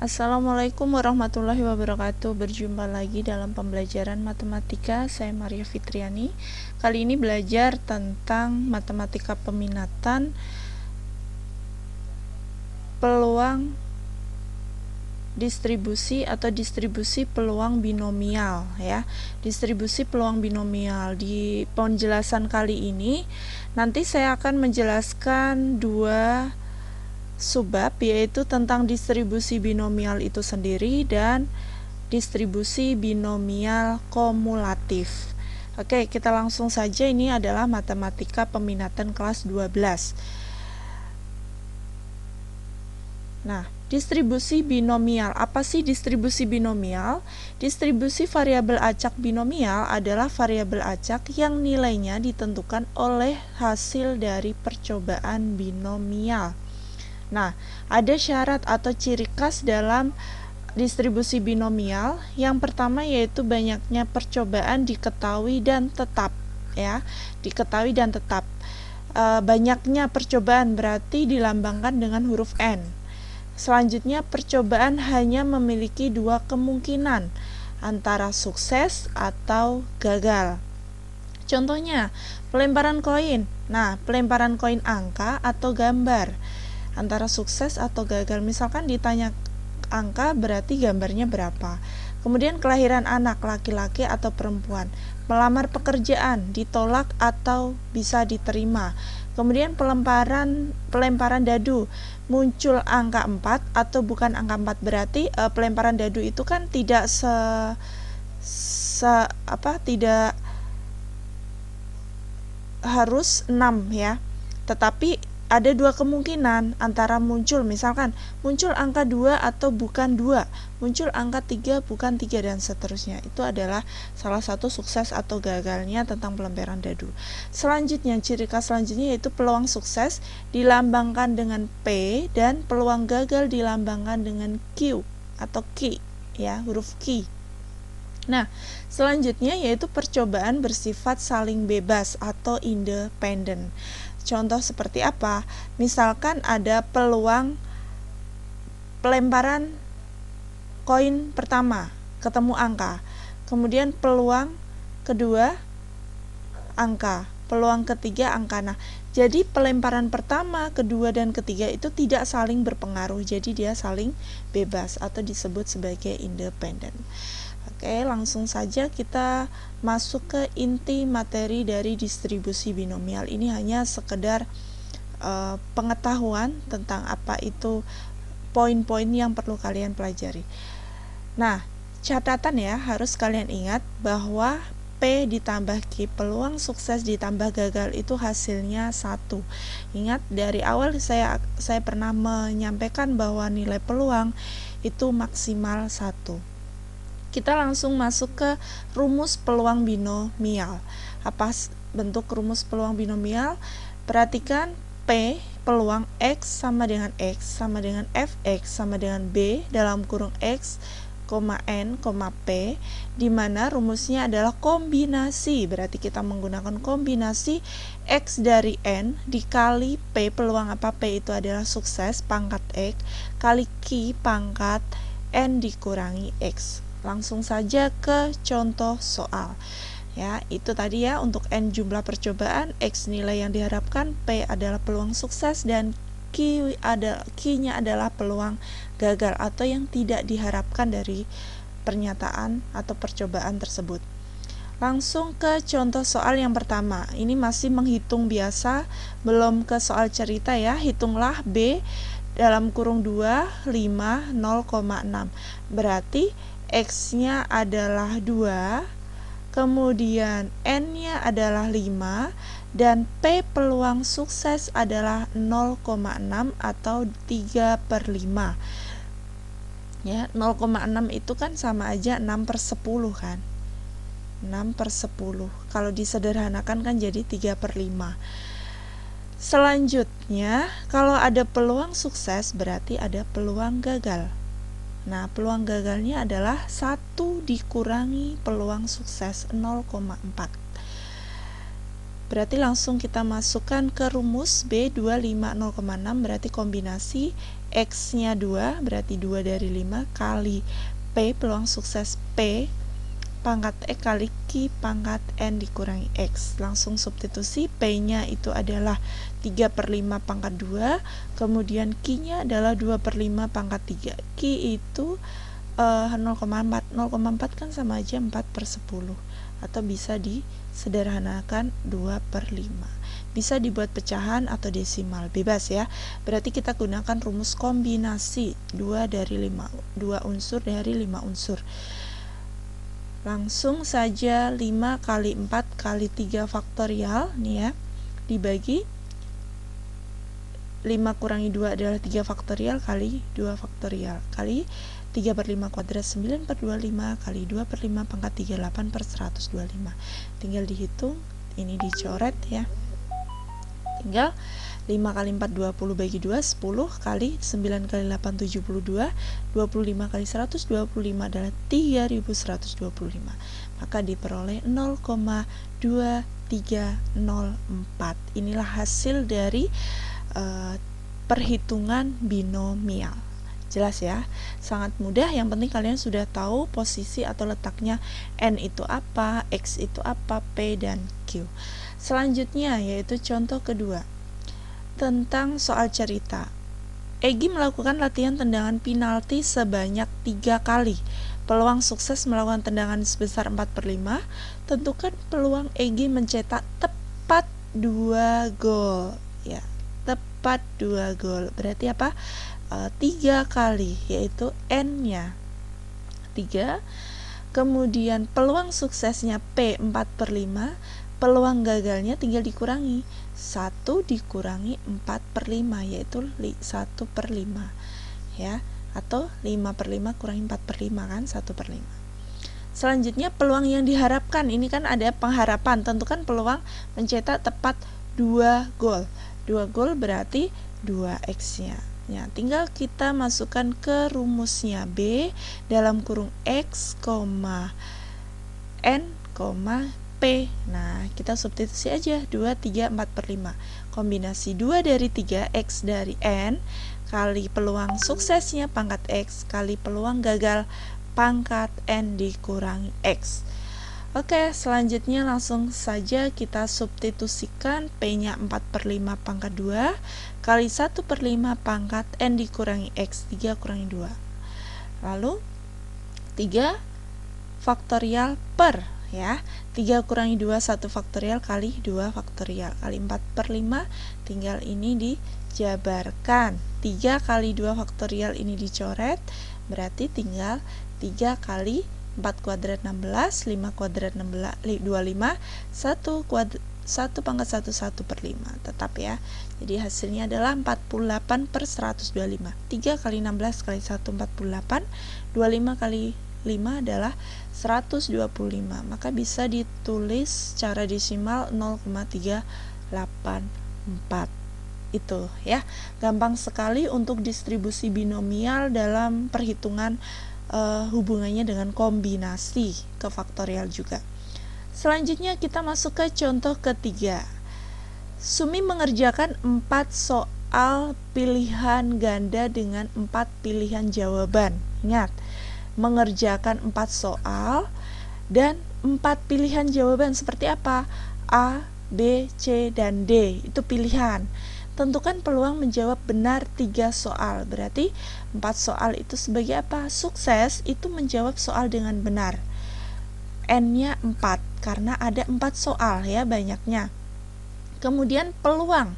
Assalamualaikum warahmatullahi wabarakatuh. Berjumpa lagi dalam pembelajaran matematika. Saya Maria Fitriani. Kali ini belajar tentang matematika peminatan, peluang distribusi atau distribusi peluang binomial ya. Distribusi peluang binomial. Di penjelasan kali ini nanti saya akan menjelaskan dua subbab, yaitu tentang distribusi binomial itu sendiri dan distribusi binomial kumulatif. Oke, kita langsung saja. Ini adalah matematika peminatan kelas 12. Nah, distribusi binomial. Apa sih distribusi binomial? Distribusi variabel acak binomial adalah variabel acak yang nilainya ditentukan oleh hasil dari percobaan binomial. Nah, ada syarat atau ciri khas dalam distribusi binomial. Yang pertama yaitu banyaknya percobaan diketahui dan tetap ya, diketahui dan tetap. Banyaknya percobaan berarti dilambangkan dengan huruf N. Selanjutnya, percobaan hanya memiliki dua kemungkinan, antara sukses atau gagal. Contohnya, pelemparan koin. Nah, pelemparan koin angka atau gambar, antara sukses atau gagal. Misalkan ditanya angka, berarti gambarnya berapa. Kemudian kelahiran anak, laki-laki atau perempuan. Melamar pekerjaan, ditolak atau bisa diterima. Kemudian pelemparan dadu, muncul angka 4 atau bukan angka 4. Berarti pelemparan dadu itu kan tidak tidak harus 6 ya. Tetapi ada dua kemungkinan, antara muncul, misalkan muncul angka 2 atau bukan 2, muncul angka 3 bukan 3, dan seterusnya. Itu adalah salah satu sukses atau gagalnya tentang pelemparan dadu. Selanjutnya, ciri khas selanjutnya yaitu peluang sukses dilambangkan dengan P dan peluang gagal dilambangkan dengan Q atau Q ya, huruf Q. Nah, selanjutnya yaitu percobaan bersifat saling bebas atau independen. Contoh seperti apa? Misalkan ada peluang pelemparan koin pertama, ketemu angka. Kemudian peluang kedua angka, peluang ketiga angka. Nah, jadi pelemparan pertama, kedua, dan ketiga itu tidak saling berpengaruh. Jadi dia saling bebas atau disebut sebagai independen. Oke, langsung saja kita masuk ke inti materi dari distribusi binomial. Ini hanya sekedar pengetahuan tentang apa itu poin-poin yang perlu kalian pelajari. Nah, catatan ya, harus kalian ingat bahwa P ditambah Q, peluang sukses ditambah gagal, itu hasilnya 1. Ingat, dari awal saya pernah menyampaikan bahwa nilai peluang itu maksimal 1. Kita langsung masuk ke rumus peluang binomial. Apa bentuk rumus peluang binomial? Perhatikan, P peluang X sama dengan X sama dengan Fx sama dengan B dalam kurung X, N, P, di mana rumusnya adalah kombinasi. Berarti kita menggunakan kombinasi X dari N dikali P, peluang apa? P itu adalah sukses, pangkat X, kali Q, pangkat N dikurangi X. Langsung saja ke contoh soal. Ya, itu tadi ya, untuk N jumlah percobaan, X nilai yang diharapkan, P adalah peluang sukses, dan Q-nya adalah peluang gagal atau yang tidak diharapkan dari pernyataan atau percobaan tersebut. Langsung ke contoh soal yang pertama. Ini masih menghitung biasa, belum ke soal cerita ya. Hitunglah B dalam kurung 2, 5, 0,6. Berarti X-nya adalah 2, kemudian N-nya adalah 5, dan P peluang sukses adalah 0,6 atau 3/5. Ya, 0,6 itu kan sama aja 6/10 kan. 6/10. Kalau disederhanakan kan jadi 3/5. Selanjutnya, kalau ada peluang sukses berarti ada peluang gagal. Nah, peluang gagalnya adalah 1 dikurangi peluang sukses 0,4. Berarti langsung kita masukkan ke rumus B 25 0,6, berarti kombinasi X-nya 2, berarti 2 dari 5 kali P, peluang sukses P pangkat E kali Q pangkat N dikurangi X. Langsung substitusi, P-nya itu adalah 3 per 5 pangkat 2, kemudian Q-nya adalah 2 per 5 pangkat 3. Q itu 0,4. 0,4 kan sama aja 4 per 10. Atau bisa disederhanakan 2 per 5. Bisa dibuat pecahan atau desimal, bebas ya. Berarti kita gunakan rumus kombinasi 2 unsur dari 5 unsur. Langsung saja 5 kali 4 kali 3 faktorial nih ya, dibagi 5 kurangi 2 adalah 3 faktorial kali 2 faktorial kali 3 per 5 kuadrat 9 per 25 kali 2 per 5 pangkat 3 8 per 125. Tinggal dihitung, ini dicoret ya. Tinggal 5 kali 4 20 bagi 2 10 kali 9 kali 8 72, 25 kali 125 adalah 3125. Maka diperoleh 0,2304. Inilah hasil dari perhitungan binomial. Jelas ya, sangat mudah. Yang penting kalian sudah tahu posisi atau letaknya N itu apa, X itu apa, P dan Q. Selanjutnya yaitu contoh kedua tentang soal cerita. Egy melakukan latihan tendangan penalti sebanyak 3 kali. Peluang sukses melakukan tendangan sebesar 4 per 5. Tentukan peluang Egy mencetak tepat 2 gol. Ya, tepat 2 gol. Berarti apa? 3 kali, yaitu N-nya 3. Kemudian peluang suksesnya P 4 per 5. Peluang gagalnya tinggal dikurangi 1 dikurangi 4 per 5, yaitu 1 per 5 ya, atau 5 per 5 kurangi 4 per 5 kan, 1 per 5. Selanjutnya peluang yang diharapkan, ini kan ada pengharapan, tentukan peluang mencetak tepat 2 gol. 2 gol berarti 2x nya. Ya, tinggal kita masukkan ke rumusnya B dalam kurung X, N, P. Nah, kita substitusi aja 2, 3, 4 per 5. Kombinasi 2 dari 3, X dari N, kali peluang suksesnya pangkat X, kali peluang gagal pangkat N dikurangi X. Oke, selanjutnya langsung saja kita substitusikan P-nya 4 per 5 pangkat 2, kali 1 per 5 pangkat N dikurangi X, 3 kurangi 2. Lalu, 3 faktorial per ya, 3 kurangi 2 1 faktorial kali 2 faktorial kali 4 per 5, tinggal ini dijabarkan. 3 kali 2 faktorial ini dicoret, berarti tinggal 3 kali 4 kuadrat 16, 5 kuadrat 16, 25, 1 pangkat 1 1 per 5, tetap ya. Jadi hasilnya adalah 48 per 125. 3 kali 16 kali 1 48, 25 kali 5 adalah 125, maka bisa ditulis secara desimal 0,384. Itu ya, gampang sekali untuk distribusi binomial dalam perhitungan hubungannya dengan kombinasi ke faktorial juga. Selanjutnya kita masuk ke contoh ketiga. Sumi mengerjakan 4 soal pilihan ganda dengan 4 pilihan jawaban. Ingat, mengerjakan 4 soal dan 4 pilihan jawaban seperti apa? A, B, C, dan D, itu pilihan. Tentukan peluang menjawab benar 3 soal. Berarti 4 soal itu sebagai apa? Sukses itu menjawab soal dengan benar. N-nya 4 karena ada 4 soal ya, banyaknya. Kemudian peluang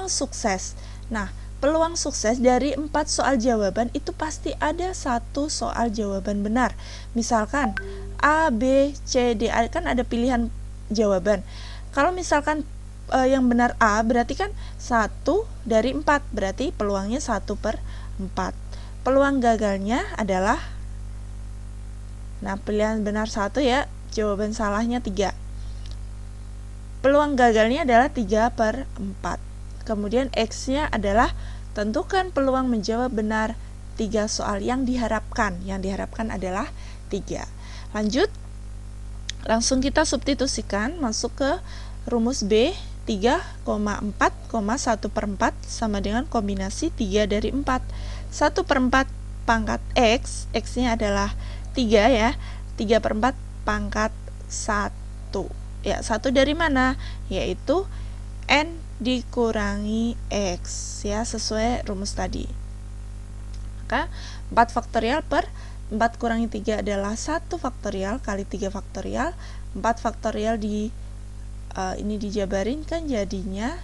sukses. Nah, peluang sukses dari 4 soal jawaban itu pasti ada 1 soal jawaban benar. Misalkan A, B, C, D, kan ada pilihan jawaban. Kalau misalkan yang benar A, berarti kan 1 dari 4, berarti peluangnya 1 per 4. Peluang gagalnya adalah, nah pilihan benar 1 ya, jawaban salahnya 3. Peluang gagalnya adalah 3 per 4. Kemudian X-nya adalah tentukan peluang menjawab benar 3 soal yang diharapkan. Yang diharapkan adalah 3. Lanjut, langsung kita substitusikan masuk ke rumus B 3,4,1/4 sama dengan kombinasi 3 dari 4. 1/4 pangkat X, X-nya adalah 3 ya, 3/4 pangkat 1. Ya, 1 dari mana? Yaitu N dikurangi X, ya, sesuai rumus tadi. Maka 4 faktorial per 4 kurangi 3 adalah 1 faktorial kali 3 faktorial. 4 faktorial ini dijabarin kan jadinya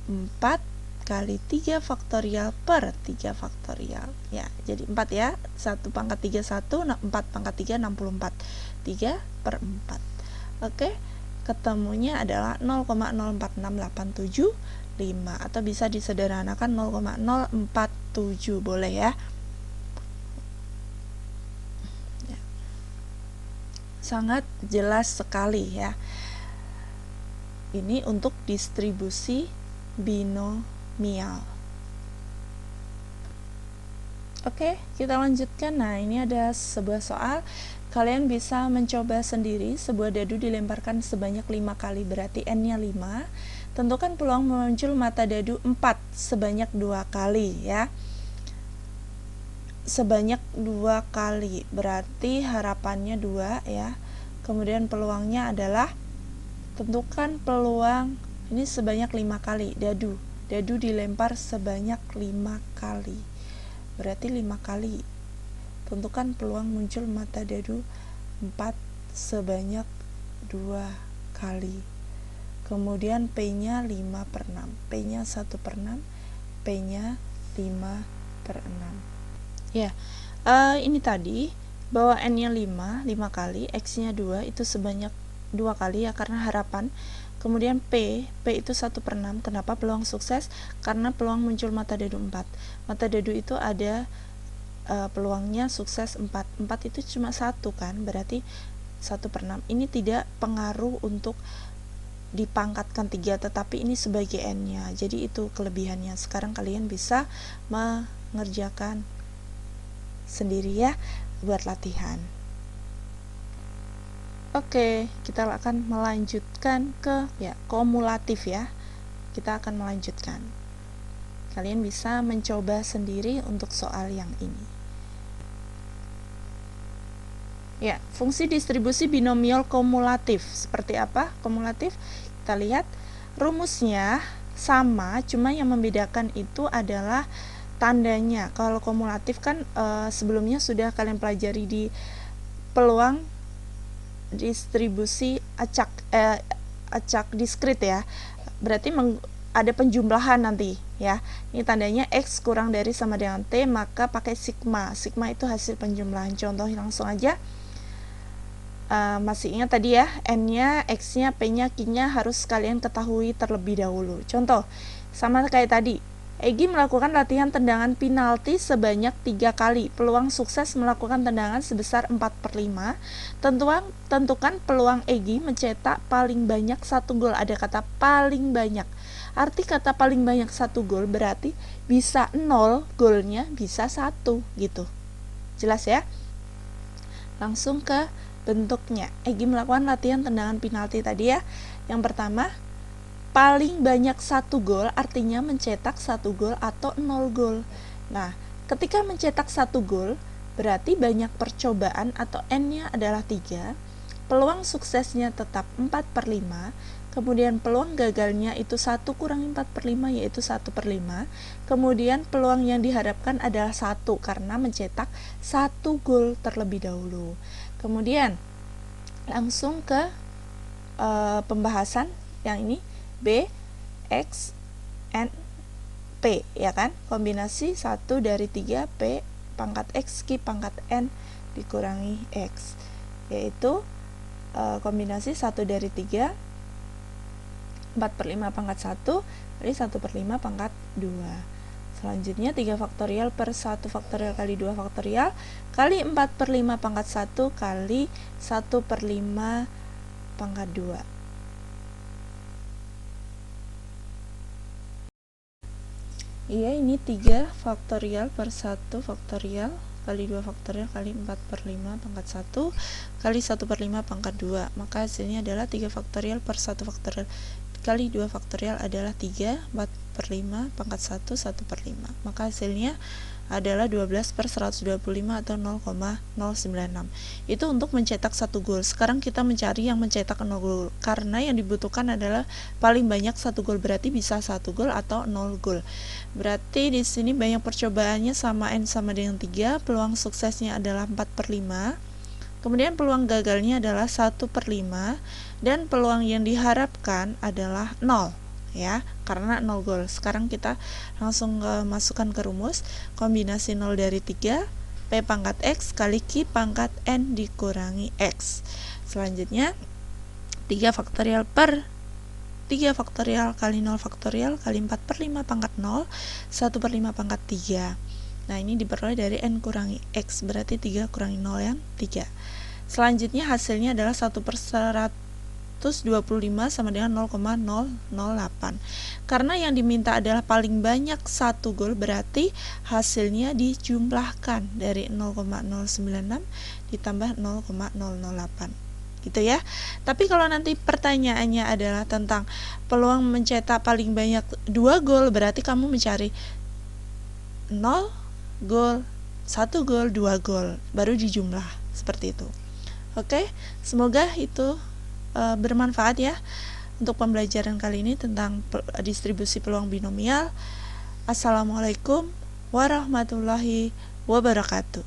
4 kali 3 faktorial per 3 faktorial. Ya, jadi 4 ya. 1 pangkat 3 1, 4 pangkat 3 64. 3/4. Oke, ketemunya adalah 0,046875 atau bisa disederhanakan 0,047 boleh ya. Sangat jelas sekali ya. Ini untuk distribusi binomial. Oke, kita lanjutkan. Nah, ini ada sebuah soal. Kalian bisa mencoba sendiri. Sebuah dadu dilemparkan sebanyak 5 kali, berarti N-nya 5. Tentukan peluang muncul mata dadu 4 sebanyak 2 kali ya. Sebanyak 2 kali, berarti harapannya 2 ya. Kemudian peluangnya adalah tentukan peluang ini sebanyak 5 kali dadu dilempar sebanyak 5 kali, berarti 5 kali. Tentukan peluang muncul mata dadu 4 sebanyak 2 kali. Kemudian P-nya 5/6, P-nya 1/6, P-nya 5/6. Ya, ini tadi bahwa N-nya 5 kali, X-nya 2 itu sebanyak 2 kali ya, karena harapan. Kemudian P itu 1/6. Kenapa peluang sukses? Karena peluang muncul mata dadu 4. Mata dadu itu ada peluangnya sukses 4. 4 itu cuma 1 kan, berarti 1/6. Ini tidak pengaruh untuk dipangkatkan 3, tetapi ini sebagai N-nya. Jadi itu kelebihannya. Sekarang kalian bisa mengerjakan sendiri ya buat latihan. Oke, kita akan melanjutkan ke kumulatif ya. Kita akan melanjutkan. Kalian bisa mencoba sendiri untuk soal yang ini. Ya, fungsi distribusi binomial kumulatif. Seperti apa kumulatif? Kita lihat rumusnya sama, cuma yang membedakan itu adalah tandanya. Kalau kumulatif kan sebelumnya sudah kalian pelajari di peluang distribusi acak diskrit ya, berarti ada penjumlahan nanti ya. Ini tandanya X kurang dari sama dengan T, maka pakai sigma. Sigma itu hasil penjumlahan. Contoh langsung aja. Masih ingat tadi ya, N-nya, X-nya, P-nya, Q-nya harus kalian ketahui terlebih dahulu. Contoh sama kayak tadi, Egi melakukan latihan tendangan penalti sebanyak 3 kali. Peluang sukses melakukan tendangan sebesar 4/5. Tentukan peluang Egi mencetak paling banyak 1 gol. Ada kata paling banyak. Arti kata paling banyak 1 gol berarti bisa 0 golnya, bisa 1 gitu. Jelas ya? Langsung ke bentuknya. Egi melakukan latihan tendangan penalti tadi ya. Yang pertama, paling banyak 1 gol artinya mencetak 1 gol atau 0 gol. Nah, ketika mencetak 1 gol berarti banyak percobaan atau N-nya adalah 3. Peluang suksesnya tetap 4/5. Kemudian peluang gagalnya itu 1 kurangi 4/5 yaitu 1/5. Kemudian peluang yang diharapkan adalah 1 karena mencetak 1 gol terlebih dahulu. Kemudian langsung ke pembahasan yang ini. B, X, N, P ya kan, kombinasi 1 dari 3 P pangkat X, Q pangkat N dikurangi X, yaitu kombinasi 1 dari 3 4/5 pangkat 1 kali 1/5 pangkat 2. Selanjutnya 3 faktorial per 1 faktorial kali 2 faktorial kali 4/5 pangkat 1 kali 1/5 pangkat 2. Iya, ini 3 faktorial per 1 faktorial kali 2 faktorial kali 4 per 5 pangkat 1 kali 1 per 5 pangkat 2, maka hasilnya adalah 3 faktorial per 1 faktorial kali 2 faktorial adalah 3, 4 per 5 pangkat 1, 1 per 5, maka hasilnya adalah 12 per 125 atau 0,096. Itu untuk mencetak 1 gol. Sekarang kita mencari yang mencetak 0 gol, karena yang dibutuhkan adalah paling banyak 1 gol, berarti bisa 1 gol atau 0 gol. Berarti di sini banyak percobaannya sama N sama dengan 3, peluang suksesnya adalah 4 per 5, kemudian peluang gagalnya adalah 1 per 5, dan peluang yang diharapkan adalah 0 ya, karena 0 gol. Sekarang kita langsung masukkan ke rumus. Kombinasi 0 dari 3, P pangkat X kali Q pangkat N dikurangi X. Selanjutnya 3 faktorial per 3 faktorial kali 0 faktorial kali 4 per 5 pangkat 0, 1 per 5 pangkat 3. Nah, ini diperoleh dari N kurangi X, berarti 3 kurangi 0 yang 3. Selanjutnya hasilnya adalah 1 per 125 sama dengan 0,008. Karena yang diminta adalah paling banyak 1 gol, berarti hasilnya dijumlahkan dari 0,096 ditambah 0,008 gitu ya. Tapi kalau nanti pertanyaannya adalah tentang peluang mencetak paling banyak 2 gol, berarti kamu mencari 0 gol, 1 gol, 2 gol, baru dijumlah seperti itu. Oke, semoga itu bermanfaat ya untuk pembelajaran kali ini tentang distribusi peluang binomial. Assalamualaikum warahmatullahi wabarakatuh.